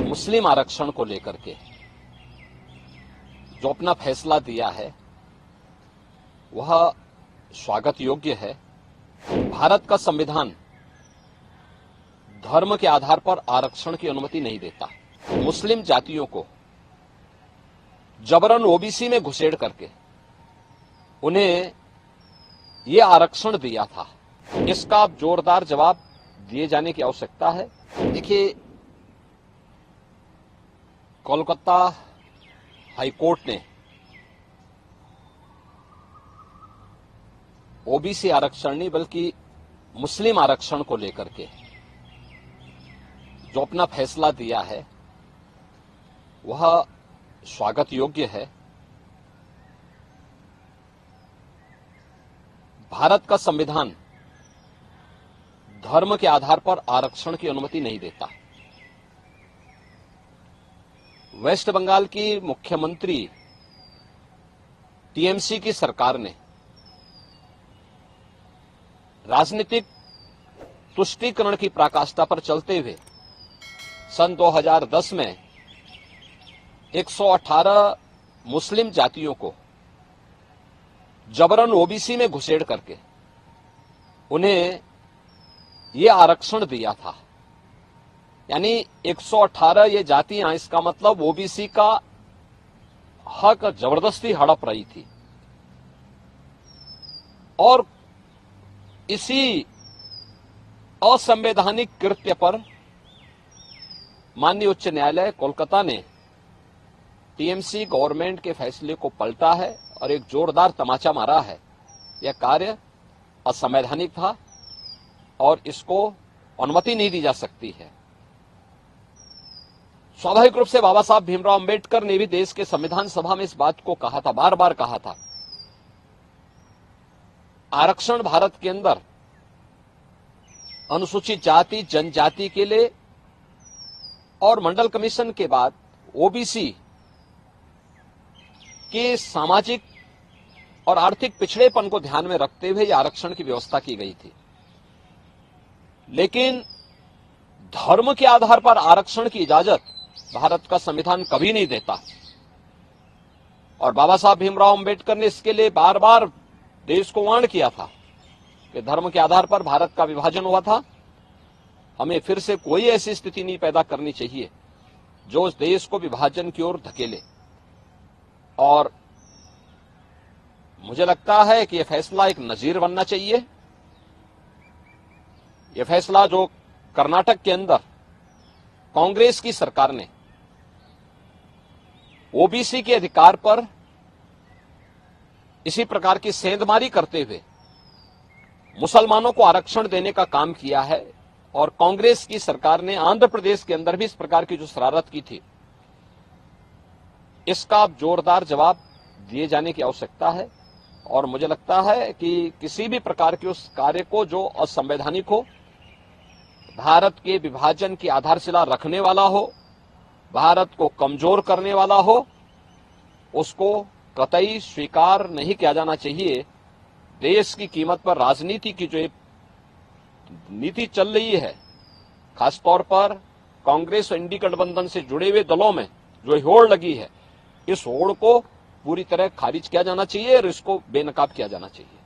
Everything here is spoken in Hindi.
मुस्लिम आरक्षण को लेकर के जो अपना फैसला दिया है वह स्वागत योग्य है। भारत का संविधान धर्म के आधार पर आरक्षण की अनुमति नहीं देता। मुस्लिम जातियों को जबरन ओबीसी में घुसेड़ करके उन्हें यह आरक्षण दिया था, इसका जोरदार जवाब दिए जाने की आवश्यकता है। देखिए, कोलकाता हाईकोर्ट ने ओबीसी आरक्षण नहीं बल्कि मुस्लिम आरक्षण को लेकर के जो अपना फैसला दिया है वह स्वागत योग्य है। भारत का संविधान धर्म के आधार पर आरक्षण की अनुमति नहीं देता। वेस्ट बंगाल की मुख्यमंत्री टीएमसी की सरकार ने राजनीतिक तुष्टीकरण की पराकाष्ठा पर चलते हुए सन 2010 में 118 मुस्लिम जातियों को जबरन ओबीसी में घुसेड़ करके उन्हें यह आरक्षण दिया था। यानी 118 ये जातियां, इसका मतलब ओबीसी का हक जबरदस्ती हड़प रही थी। और इसी असंवैधानिक कृत्य पर माननीय उच्च न्यायालय कोलकाता ने टीएमसी गवर्नमेंट के फैसले को पलटा है और एक जोरदार तमाचा मारा है। यह कार्य असंवैधानिक था और इसको अनुमति नहीं दी जा सकती है। स्वाभाविक रूप से बाबा साहब भीमराव अंबेडकर ने भी देश के संविधान सभा में इस बात को कहा था, बार बार कहा था। आरक्षण भारत के अंदर अनुसूचित जाति जनजाति के लिए और मंडल कमीशन के बाद ओबीसी के सामाजिक और आर्थिक पिछड़ेपन को ध्यान में रखते हुए यह आरक्षण की व्यवस्था की गई थी। लेकिन धर्म के आधार पर आरक्षण की इजाजत भारत का संविधान कभी नहीं देता। और बाबा साहब भीमराव अंबेडकर ने इसके लिए बार बार देश को वार्न किया था कि धर्म के आधार पर भारत का विभाजन हुआ था। हमें फिर से कोई ऐसी स्थिति नहीं पैदा करनी चाहिए जो उस देश को विभाजन की ओर धकेले। और मुझे लगता है कि यह फैसला एक नजीर बनना चाहिए। यह फैसला जो कर्नाटक के अंदर कांग्रेस की सरकार ने ओबीसी के अधिकार पर इसी प्रकार की सेंधमारी करते हुए मुसलमानों को आरक्षण देने का काम किया है, और कांग्रेस की सरकार ने आंध्र प्रदेश के अंदर भी इस प्रकार की जो शरारत की थी, इसका जोरदार जवाब दिए जाने की आवश्यकता है। और मुझे लगता है कि किसी भी प्रकार के उस कार्य को जो असंवैधानिक हो, भारत के विभाजन की आधारशिला रखने वाला हो, भारत को कमजोर करने वाला हो, उसको कतई स्वीकार नहीं किया जाना चाहिए। देश की कीमत पर राजनीति की जो एक नीति चल रही है, खासतौर पर कांग्रेस और इंडी गठबंधन से जुड़े हुए दलों में जो होड़ लगी है, इस होड़ को पूरी तरह खारिज किया जाना चाहिए और इसको बेनकाब किया जाना चाहिए।